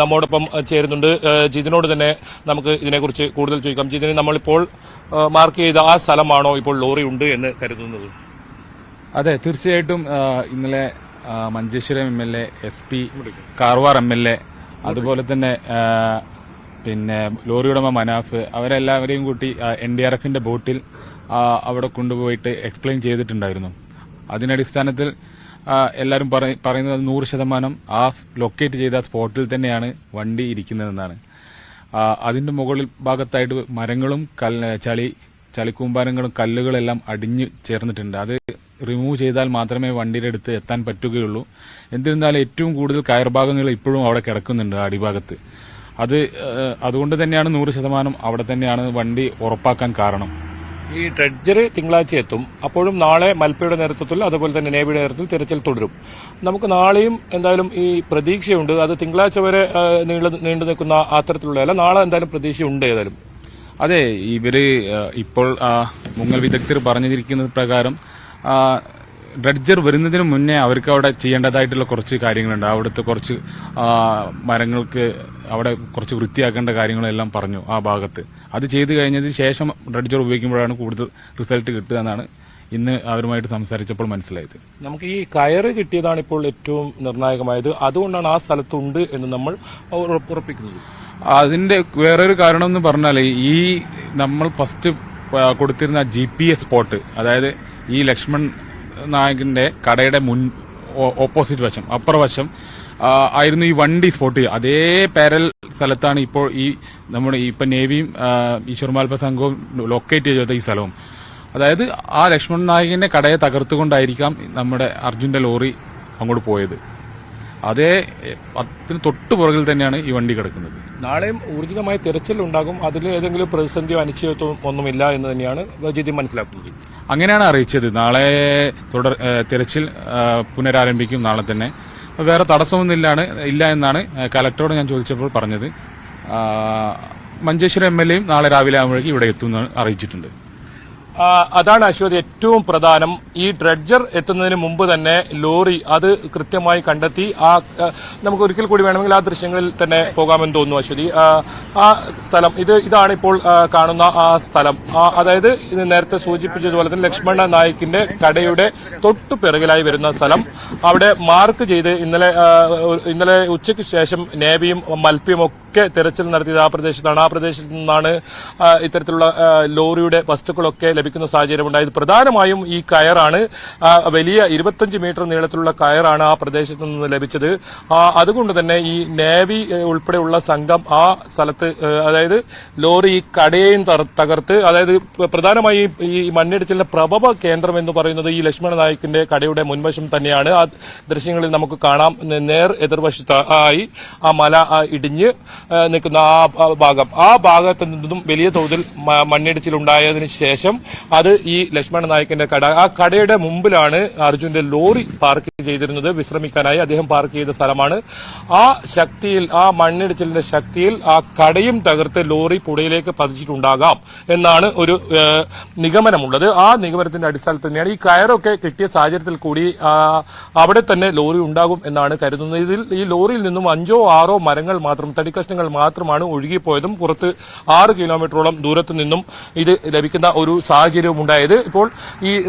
നമ്മോടൊപ്പം ചേരുന്നുണ്ട്. ജിതിനോട് തന്നെ നമുക്ക് ഇതിനെക്കുറിച്ച് കൂടുതൽ ചോദിക്കാം. ജിതിന്, നമ്മളിപ്പോൾ മാർക്ക് ചെയ്ത ആ സ്ഥലമാണോ ഇപ്പോൾ ലോറി ഉണ്ട് എന്ന് കരുതുന്നത്? അതെ, തീർച്ചയായിട്ടും. ഇന്നലെ Manjeshwaram MLA, SP Karwar MLA, അതുപോലെ തന്നെ പിന്നെ ലോറി ഉടമ മനാഫ്, അവരെല്ലാവരെയും കൂട്ടി NDRFന്റെ ബോട്ടിൽ അവിടെ കൊണ്ടുപോയിട്ട് എക്സ്പ്ലെയിൻ ചെയ്തിട്ടുണ്ടായിരുന്നു. അതിനടിസ്ഥാനത്തിൽ എല്ലാവരും പറയുന്നത് 100% ആ ലൊക്കേറ്റ് ചെയ്ത സ്പോട്ടിൽ തന്നെയാണ് വണ്ടി ഇരിക്കുന്നതെന്നാണ്. അതിന്റെ മുകളിൽ ഭാഗത്തായിട്ട് മരങ്ങളും ചളിക്കൂമ്പാരങ്ങളും കല്ലുകളെല്ലാം അടിഞ്ഞു ചേർന്നിട്ടുണ്ട്. അത് റിമൂവ് ചെയ്താൽ മാത്രമേ വണ്ടിയുടെ അടുത്ത് എത്താൻ പറ്റുകയുള്ളൂ. എന്നിരുന്നാലും ഏറ്റവും കൂടുതൽ കയർഭാഗങ്ങൾ ഇപ്പോഴും അവിടെ കിടക്കുന്നുണ്ട് അടിഭാഗത്ത്. അതുകൊണ്ട് തന്നെയാണ് 100% അവിടെ തന്നെയാണ് വണ്ടി ഉറപ്പാക്കാൻ കാരണം. ഈ ഡ്രഡ്ജർ തിങ്കളാഴ്ച എത്തും. അപ്പോഴും നാളെ മൽപ്പയുടെ നേതൃത്വത്തിൽ അതുപോലെ തന്നെ നേവിയുടെ നേതൃത്വത്തിൽ തിരച്ചിൽ തുടരും. നമുക്ക് നാളെയും എന്തായാലും ഈ പ്രതീക്ഷയുണ്ട്. അത് തിങ്കളാഴ്ച വരെ നീണ്ടു നിൽക്കുന്ന അത്തരത്തിലുള്ളതല്ല. നാളെ എന്തായാലും പ്രതീക്ഷയുണ്ട്. ഏതായാലും അതെ, ഇവര് ഇപ്പോൾ മുങ്ങൽ വിദഗ്ധർ പറഞ്ഞിരിക്കുന്നത് പ്രകാരം ഡ്രഡ്ജർ വരുന്നതിന് മുന്നേ അവർക്ക് അവിടെ ചെയ്യേണ്ടതായിട്ടുള്ള കുറച്ച് കാര്യങ്ങളുണ്ട്. അവിടുത്തെ കുറച്ച് മരങ്ങൾക്ക് അവിടെ കുറച്ച് വൃത്തിയാക്കേണ്ട കാര്യങ്ങളെല്ലാം പറഞ്ഞു ആ ഭാഗത്ത്. അത് ചെയ്തു കഴിഞ്ഞതിന് ശേഷം ഡ്രഡ്ജർ ഉപയോഗിക്കുമ്പോഴാണ് കൂടുതൽ റിസൾട്ട് കിട്ടുക എന്നാണ് ഇന്ന് അവരുമായിട്ട് സംസാരിച്ചപ്പോൾ മനസ്സിലായത്. നമുക്ക് ഈ കയറ് കിട്ടിയതാണ് ഇപ്പോൾ ഏറ്റവും നിർണായകമായത്. അതുകൊണ്ടാണ് ആ സ്ഥലത്തുണ്ട് എന്ന് നമ്മൾ ഉറപ്പിക്കുന്നത്. അതിന്റെ വേറൊരു കാരണം എന്ന് പറഞ്ഞാൽ ഈ നമ്മൾ ഫസ്റ്റ് കൊടുത്തിരുന്ന GPS സ്പോട്ട്, അതായത് ഈ ലക്ഷ്മൺ നായകിന്റെ കടയുടെ ഓപ്പോസിറ്റ് വശം, അപ്പുറ വശം ആയിരുന്നു ഈ വണ്ടി സ്പോട്ട് ചെയ്യുക. അതേ പാരൽ സ്ഥലത്താണ് ഇപ്പോൾ ഈ നമ്മുടെ ഇപ്പൊ നേവിയും ഈശ്വർമാൽപ്പ സംഘവും ലൊക്കേറ്റ് ചെയ്ത ഈ സ്ഥലവും. അതായത് ആ ലക്ഷ്മൺ നായകിന്റെ കടയെ തകർത്തുകൊണ്ടായിരിക്കാം നമ്മുടെ അർജുന്റെ ലോറി അങ്ങോട്ട് പോയത്. അതിന് തൊട്ടു പുറകിൽ തന്നെയാണ് ഈ വണ്ടി കിടക്കുന്നത്. നാളെയും ഊർജിതമായ തിരച്ചിലുണ്ടാകും. അതിൽ ഏതെങ്കിലും പ്രതിസന്ധിയോ അനിശ്ചിതത്വം ഒന്നുമില്ല എന്ന് തന്നെയാണ് ജിതി മനസ്സിലാക്കുന്നത്. അങ്ങനെയാണ് അറിയിച്ചത്. നാളെ തിരച്ചിൽ പുനരാരംഭിക്കും നാളെ തന്നെ. വേറെ തടസ്സമൊന്നും ഇല്ല എന്നാണ് കലക്ടറോട് ഞാൻ ചോദിച്ചപ്പോൾ പറഞ്ഞത്. മഞ്ചേശ്വരം MLAയും നാളെ രാവിലെ ആകുമ്പോഴേക്കും ഇവിടെ എത്തുമെന്ന് അറിയിച്ചിട്ടുണ്ട്. അതാണ് അശ്വതി ഏറ്റവും പ്രധാനം. ഈ ഡ്രഡ്ജർ എത്തുന്നതിന് മുമ്പ് തന്നെ ലോറി അത് കൃത്യമായി കണ്ടെത്തി. നമുക്ക് ഒരിക്കൽ കൂടി വേണമെങ്കിൽ ആ ദൃശ്യങ്ങളിൽ തന്നെ പോകാമെന്ന് തോന്നുന്നു അശ്വതി. ആ സ്ഥലം ഇതാണ് ഇപ്പോൾ കാണുന്ന ആ സ്ഥലം. അതായത് ഇത് നേരത്തെ സൂചിപ്പിച്ചതുപോലെ തന്നെ ലക്ഷ്മണ നായിക്കിന്റെ കടയുടെ തൊട്ടു പിറകിലായി വരുന്ന സ്ഥലം. അവിടെ മാർക്ക് ചെയ്ത് ഇന്നലെ ഉച്ചയ്ക്ക് ശേഷം നേവിയും മൽപ്പിയും ഒക്കെ തെരച്ചിൽ നടത്തിയത് ആ പ്രദേശത്താണ്. ആ പ്രദേശത്ത് നിന്നാണ് ഇത്തരത്തിലുള്ള ലോറിയുടെ വസ്തുക്കളൊക്കെ ലഭിക്കുന്ന സാഹചര്യം ഉണ്ടായത്. പ്രധാനമായും ഈ കയറാണ്. വലിയ 25 മീറ്റർ നീളത്തിലുള്ള കയറാണ് ആ പ്രദേശത്ത് നിന്ന് ലഭിച്ചത്. അതുകൊണ്ട് തന്നെ ഈ നേവി ഉൾപ്പെടെയുള്ള സംഘം ആ സ്ഥലത്ത്, അതായത് ലോറി ഈ കടയെയും തകർത്ത്, അതായത് പ്രധാനമായും ഈ മണ്ണിടിച്ചിലിന്റെ പ്രഭവ കേന്ദ്രം എന്ന് പറയുന്നത് ഈ ലക്ഷ്മണ നായിക്കിന്റെ കടയുടെ മുൻവശം തന്നെയാണ്. ആ ദൃശ്യങ്ങളിൽ നമുക്ക് കാണാം. നേർ എതിർവശത്തായി ആ മല ഇടിഞ്ഞ് നിൽക്കുന്ന ആ ഭാഗത്ത് നിന്നും വലിയ തോതിൽ മണ്ണിടിച്ചിലുണ്ടായതിനു ശേഷം അത് ഈ ലക്ഷ്മണ നായിക്കിന്റെ കട, ആ കടയുടെ മുമ്പിലാണ് അർജുന്റെ ലോറി പാർക്ക് ചെയ്തിരുന്നത്. വിശ്രമിക്കാനായി അദ്ദേഹം പാർക്ക് ചെയ്ത സ്ഥലമാണ്. ആ ശക്തിയിൽ, ആ മണ്ണിടിച്ചിലിന്റെ ശക്തിയിൽ ആ കടയും തകർത്ത് ലോറി പുഴയിലേക്ക് പതിച്ചിട്ടുണ്ടാകാം എന്നാണ് ഒരു നിഗമനമുള്ളത്. ആ നിഗമനത്തിന്റെ അടിസ്ഥാനത്തിൽ തന്നെയാണ് ഈ കയറൊക്കെ കിട്ടിയ സാഹചര്യത്തിൽ കൂടി അവിടെ തന്നെ ലോറി ഉണ്ടാകും എന്നാണ് കരുതുന്നത്. ഇതിൽ ഈ ലോറിയിൽ നിന്നും 5 or 6 മരങ്ങൾ മാത്രം, തടിക്കഷ്ണങ്ങൾ മാത്രമാണ് ഒഴുകിപ്പോയതും പുറത്ത് 6 കിലോമീറ്ററോളം ദൂരത്തു നിന്നും ഇത് ലഭിക്കുന്ന ഒരു സാഹചര്യവും ഉണ്ടായത്. ഇപ്പോൾ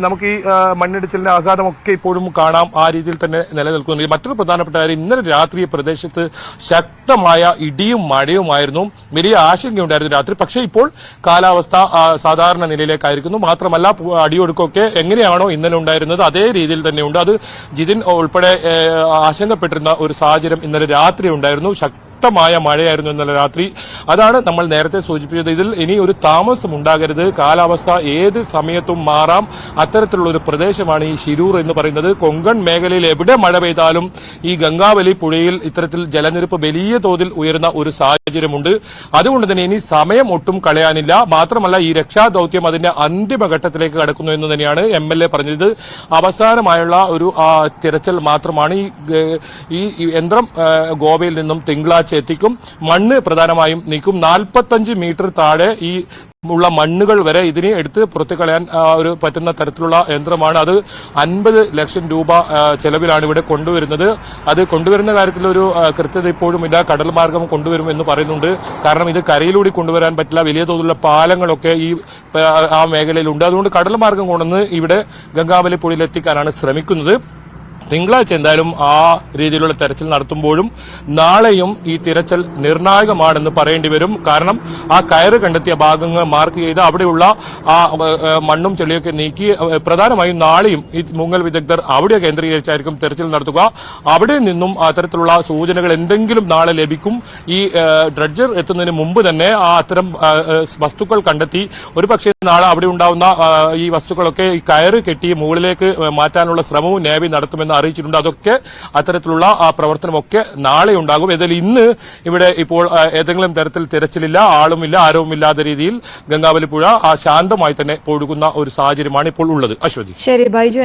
നമുക്ക് ഈ മണ്ണിടിച്ചിലിന്റെ ആഘാതമൊക്കെ ഇപ്പോഴും കാണാം. ആ രീതിയിൽ തന്നെ നിലനിൽക്കുന്നു. മറ്റൊരു പ്രധാനപ്പെട്ട കാര്യം, ഇന്നലെ രാത്രി പ്രദേശത്ത് ശക്തമായ ഇടിയും മഴയുമായിരുന്നു. വലിയ ആശങ്കയുണ്ടായിരുന്നു രാത്രി. പക്ഷേ ഇപ്പോൾ കാലാവസ്ഥ സാധാരണ നിലയിലേക്കായിരിക്കുന്നു. മാത്രമല്ല അടിയൊഴുക്കൊക്കെ എങ്ങനെയാണോ ഇന്നലെ ഉണ്ടായിരുന്നത് അതേ രീതിയിൽ തന്നെയുണ്ട്. അത് ജിതിൻ ഉൾപ്പെടെ ആശങ്കപ്പെട്ടിരുന്ന ഒരു സാഹചര്യം ഇന്നലെ രാത്രി ഉണ്ടായിരുന്നു. ശക്തമായ മഴയായിരുന്നു ഇന്നലെ രാത്രി. അതാണ് നമ്മൾ നേരത്തെ സൂചിപ്പിച്ചത്. ഇതിൽ ഇനി ഒരു താമസം ഉണ്ടാകരുത്. കാലാവസ്ഥ ഏത് സമയത്തും മാറാം. അത്തരത്തിലുള്ള ഒരു പ്രദേശമാണ് ഈ ശിരൂർ എന്ന് പറയുന്നത്. കൊങ്കൺ മേഖലയിൽ എവിടെ മഴ പെയ്താലും ഈ ഗംഗാവലി പുഴയിൽ ഇത്തരത്തിൽ ജലനിരപ്പ് വലിയ തോതിൽ ഉയരുന്ന ഒരു സാഹചര്യമുണ്ട്. അതുകൊണ്ട് തന്നെ ഇനി സമയം ഒട്ടും കളയാനില്ല. മാത്രമല്ല ഈ രക്ഷാദൌത്യം അതിന്റെ അന്തിമഘട്ടത്തിലേക്ക് കടക്കുന്നു എന്ന് തന്നെയാണ് MLA പറഞ്ഞത്. അവസാനമായുള്ള ഒരു തിരച്ചിൽ മാത്രമാണ്. ഈ യന്ത്രം ഗോവയിൽ നിന്നും തിങ്കളാഴ്ച എത്തിക്കും. മണ്ണ് പ്രധാനമായും നീക്കും. 45 മീറ്റർ താഴെ ഈ ഉള്ള മണ്ണുകൾ വരെ ഇതിനെ എടുത്ത് പുറത്തു കളയാൻ ഒരു പറ്റുന്ന തരത്തിലുള്ള യന്ത്രമാണ്. അത് 50 ലക്ഷം രൂപ ചെലവിലാണ് ഇവിടെ കൊണ്ടുവരുന്നത്. അത് കൊണ്ടുവരുന്ന കാര്യത്തിൽ ഒരു കൃത്യത ഇപ്പോഴും ഇല്ല. കടൽ മാർഗം കൊണ്ടുവരുമെന്ന് പറയുന്നുണ്ട്. കാരണം ഇത് കരയിലൂടെ കൊണ്ടുവരാൻ പറ്റില്ല. വലിയ തോതിലുള്ള പാലങ്ങളൊക്കെ ആ മേഖലയിലുണ്ട്. അതുകൊണ്ട് കടൽ മാർഗം കൊണ്ടുവന്ന് ഇവിടെ ഗംഗാവലി പുഴയിലെത്തിക്കാനാണ് ശ്രമിക്കുന്നത്. തിങ്കളാഴ്ച എന്തായാലും ആ രീതിയിലുള്ള തെരച്ചിൽ നടത്തുമ്പോഴും നാളെയും ഈ തിരച്ചിൽ നിർണായകമാണെന്ന് പറയേണ്ടി വരും. കാരണം ആ കയറ് കണ്ടെത്തിയ ഭാഗങ്ങൾ മാർക്ക് ചെയ്ത് അവിടെയുള്ള ആ മണ്ണും ചെളിയൊക്കെ നീക്കി പ്രധാനമായും നാളെയും ഈ മുങ്ങൽ വിദഗ്ധർ അവിടെ കേന്ദ്രീകരിച്ചായിരിക്കും തെരച്ചിൽ നടത്തുക. അവിടെ നിന്നും അത്തരത്തിലുള്ള സൂചനകൾ എന്തെങ്കിലും നാളെ ലഭിക്കും. ഈ ഡ്രഡ്ജർ എത്തുന്നതിന് മുമ്പ് തന്നെ ആ അത്തരം വസ്തുക്കൾ കണ്ടെത്തി ഒരുപക്ഷെ നാളെ അവിടെ ഉണ്ടാവുന്ന ഈ വസ്തുക്കളൊക്കെ ഈ കയറ് കെട്ടി മുകളിലേക്ക് മാറ്റാനുള്ള ശ്രമവും നേവി നടത്തുമെന്ന് അറിയിച്ചിട്ടുണ്ട്. അതൊക്കെ അത്തരത്തിലുള്ള ആ പ്രവർത്തനമൊക്കെ നാളെ ഉണ്ടാകും. ഏതായാലും ഇന്ന് ഇവിടെ ഇപ്പോൾ ഏതെങ്കിലും തരത്തിൽ തിരച്ചിലില്ല, ആളുമില്ല, ആരവുമില്ലാത്ത രീതിയിൽ ഗംഗാവലി പുഴ ശാന്തമായി തന്നെ ഒഴുകുന്ന ഒരു സാഹചര്യമാണ് ഇപ്പോൾ ഉള്ളത്. അശ്വതി. ശരി ബൈജു.